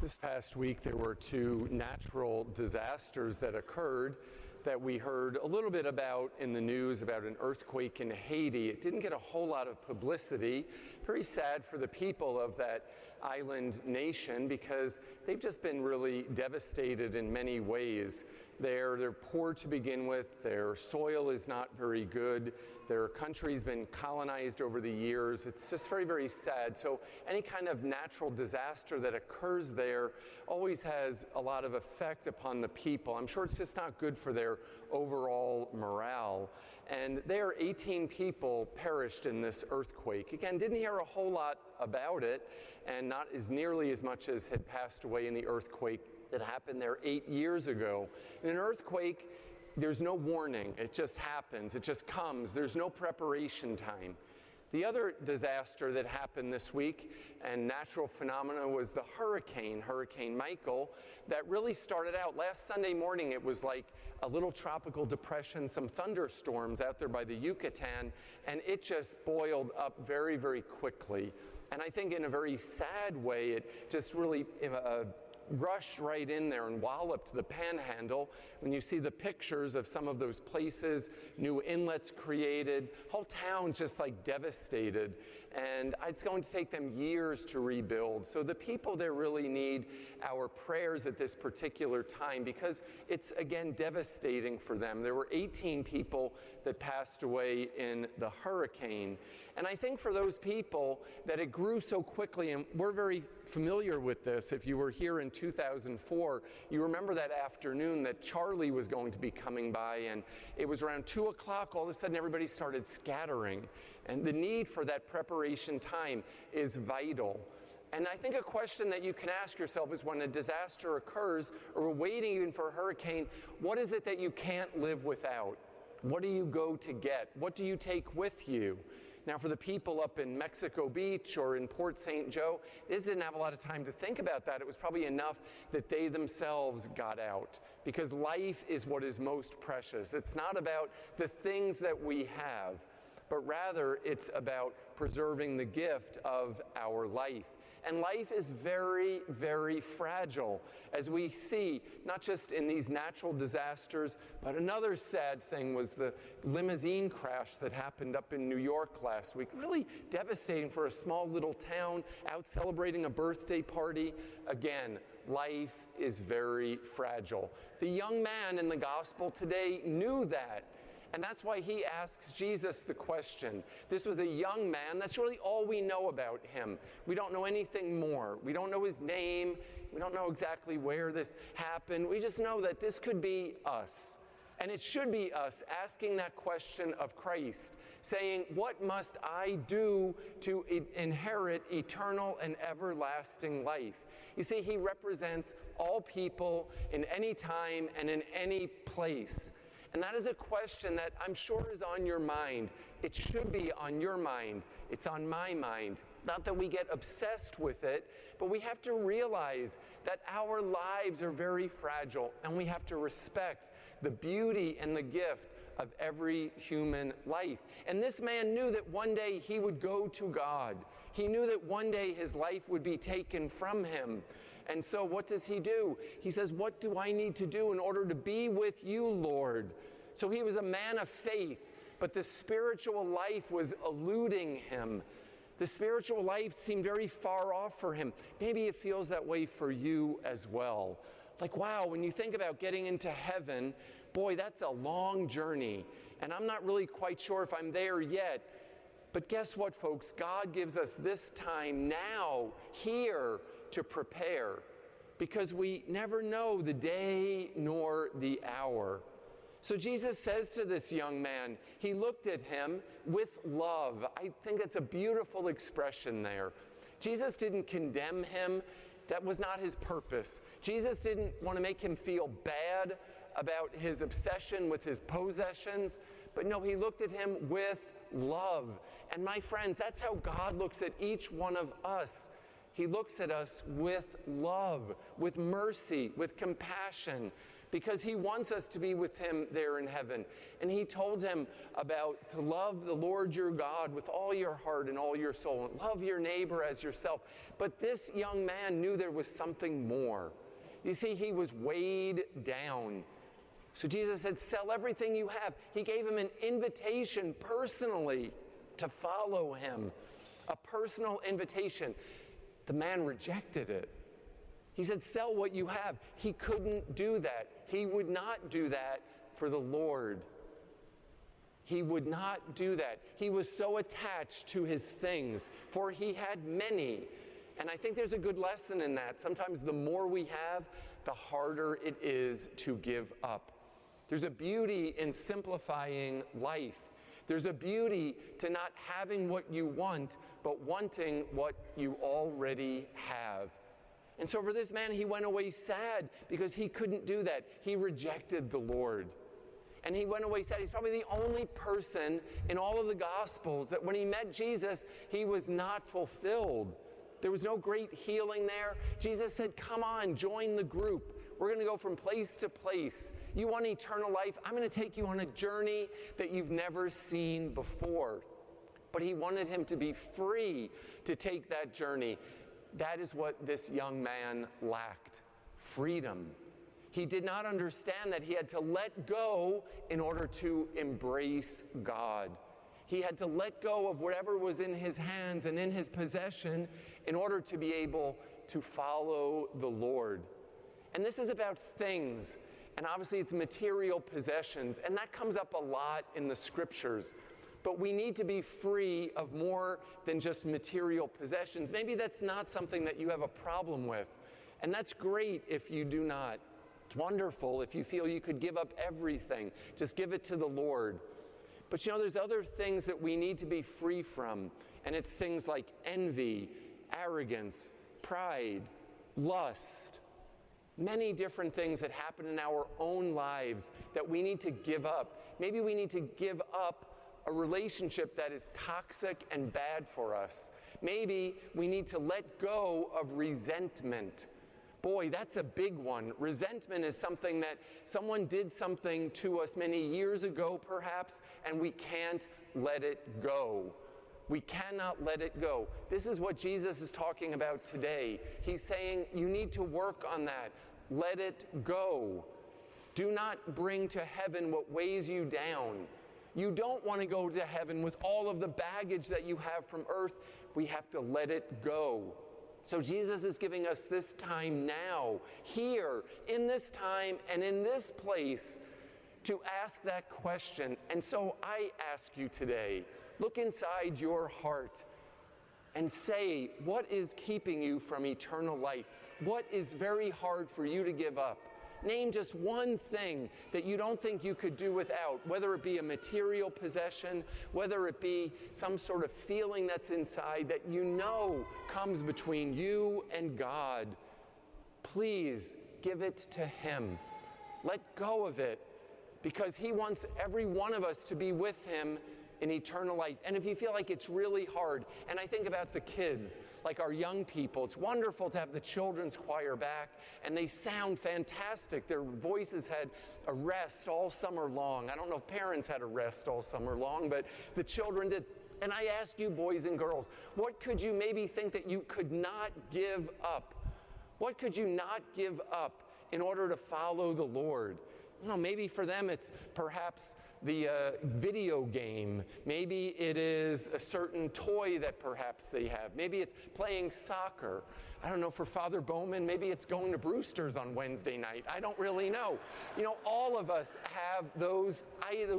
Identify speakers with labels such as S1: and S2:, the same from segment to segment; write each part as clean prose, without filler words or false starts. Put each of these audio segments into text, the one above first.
S1: This past week, there were two natural disasters that occurred that we heard a little bit about in the news, about an earthquake in Haiti. It didn't get a whole lot of publicity. Very sad for the people of that island nation because they've just been really devastated in many ways. They're poor to begin with. Their soil is not very good. Their country's been colonized over the years. It's just very, very sad. So any kind of natural disaster that occurs there always has a lot of effect upon the people. I'm sure it's just not good for their overall morale. And there, 18 people perished in this earthquake. Again, didn't hear a whole lot about it, and not as nearly as much as had passed away in the earthquake that happened there 8 years ago. In an earthquake, there's no warning. It just happens. It just comes. There's no preparation time. The other disaster that happened this week and natural phenomena was the Hurricane Michael, that really started out last Sunday morning. It was like a little tropical depression, some thunderstorms out there by the Yucatan, and it just boiled up very, very quickly. And I think in a very sad way, it just really rushed right in there and walloped the panhandle. When you see the pictures of some of those places, new inlets created, whole towns just like devastated, and it's going to take them years to rebuild. So the people there really need our prayers at this particular time because it's, again, devastating for them. There were 18 people that passed away in the hurricane, and I think for those people that it grew so quickly, and we're very familiar with this. If you were here in 2004, you remember that afternoon that Charlie was going to be coming by, and it was around 2 o'clock, all of a sudden everybody started scattering. And the need for that preparation time is vital. And I think a question that you can ask yourself is when a disaster occurs, or we're waiting even for a hurricane, what is it that you can't live without? What do you go to get? What do you take with you? Now, for the people up in Mexico Beach or in Port St. Joe, they didn't have a lot of time to think about that. It was probably enough that they themselves got out, because life is what is most precious. It's not about the things that we have, but rather it's about preserving the gift of our life. And life is very, very fragile, as we see, not just in these natural disasters, but another sad thing was the limousine crash that happened up in New York last week. Really devastating for a small little town out celebrating a birthday party. Again, life is very fragile. The young man in the gospel today knew that. And that's why he asks Jesus the question. This was a young man. That's really all we know about him. We don't know anything more. We don't know his name. We don't know exactly where this happened. We just know that this could be us. And it should be us asking that question of Christ, saying, what must I do to inherit eternal and everlasting life? You see, he represents all people in any time and in any place. And that is a question that I'm sure is on your mind. It should be on your mind. It's on my mind. Not that we get obsessed with it, but we have to realize that our lives are very fragile, and we have to respect the beauty and the gift of every human life. And this man knew that one day he would go to God. He knew that one day his life would be taken from him. And so what does he do? He says, what do I need to do in order to be with you, Lord? So he was a man of faith, but the spiritual life was eluding him. The spiritual life seemed very far off for him. Maybe it feels that way for you as well. Like, wow, when you think about getting into heaven, boy, that's a long journey. And I'm not really quite sure if I'm there yet. But guess what, folks? God gives us this time now, here, to prepare, because we never know the day nor the hour. So Jesus says to this young man, he looked at him with love. I think that's a beautiful expression there. Jesus didn't condemn him. That was not his purpose. Jesus didn't want to make him feel bad about his obsession with his possessions, but no, he looked at him with love. And my friends, that's how God looks at each one of us. He looks at us with love, with mercy, with compassion, because he wants us to be with him there in heaven. And he told him about to love the Lord your God with all your heart and all your soul, and love your neighbor as yourself. But this young man knew there was something more. You see, he was weighed down. So Jesus said, sell everything you have. He gave him an invitation personally to follow him, a personal invitation. The man rejected it. He said, sell what you have. He couldn't do that. He would not do that for the Lord. He would not do that. He was so attached to his things, for he had many. And I think there's a good lesson in that. Sometimes the more we have, the harder it is to give up. There's a beauty in simplifying life. There's a beauty to not having what you want, but wanting what you already have. And so for this man, he went away sad because he couldn't do that. He rejected the Lord. And he went away sad. He's probably the only person in all of the Gospels that when he met Jesus, he was not fulfilled. There was no great healing there. Jesus said, come on, join the group. We're going to go from place to place. You want eternal life? I'm going to take you on a journey that you've never seen before. But he wanted him to be free to take that journey. That is what this young man lacked, freedom. He did not understand that he had to let go in order to embrace God. He had to let go of whatever was in his hands and in his possession in order to be able to follow the Lord. And this is about things, and obviously it's material possessions, and that comes up a lot in the scriptures. But we need to be free of more than just material possessions. Maybe that's not something that you have a problem with. And that's great if you do not. It's wonderful if you feel you could give up everything. Just give it to the Lord. But you know, there's other things that we need to be free from. And it's things like envy, arrogance, pride, lust. Many different things that happen in our own lives that we need to give up. Maybe we need to give up a relationship that is toxic and bad for us. Maybe we need to let go of resentment. Boy, that's a big one. Resentment is something that someone did something to us many years ago, perhaps, and we can't let it go. We cannot let it go. This is what Jesus is talking about today. He's saying you need to work on that. Let it go. Do not bring to heaven what weighs you down. You don't want to go to heaven with all of the baggage that you have from earth. We have to let it go. So Jesus is giving us this time now, here, in this time and in this place, to ask that question. And so I ask you today, look inside your heart and say, what is keeping you from eternal life? What is very hard for you to give up? Name just one thing that you don't think you could do without, whether it be a material possession, whether it be some sort of feeling that's inside that you know comes between you and God. Please give it to Him. Let go of it, because He wants every one of us to be with Him in eternal life. And if you feel like it's really hard, and I think about the kids, like our young people, it's wonderful to have the children's choir back, and they sound fantastic. Their voices had a rest all summer long. I don't know if parents had a rest all summer long, but the children did. And I ask you, boys and girls, what could you maybe think that you could not give up? What could you not give up in order to follow the Lord? You know, maybe for them it's perhaps the video game. Maybe it is a certain toy that perhaps they have. Maybe it's playing soccer. I don't know, for Father Bowman, maybe it's going to Brewster's on Wednesday night. I don't really know. You know, all of us have those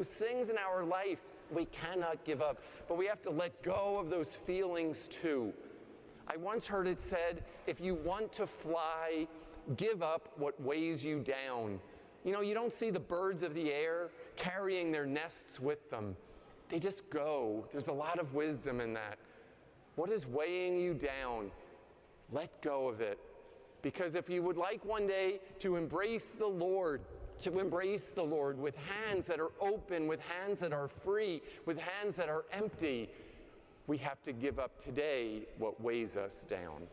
S1: things in our life we cannot give up, but we have to let go of those feelings too. I once heard it said, if you want to fly, give up what weighs you down. You know, you don't see the birds of the air carrying their nests with them. They just go. There's a lot of wisdom in that. What is weighing you down? Let go of it. Because if you would like one day to embrace the Lord with hands that are open, with hands that are free, with hands that are empty, we have to give up today what weighs us down.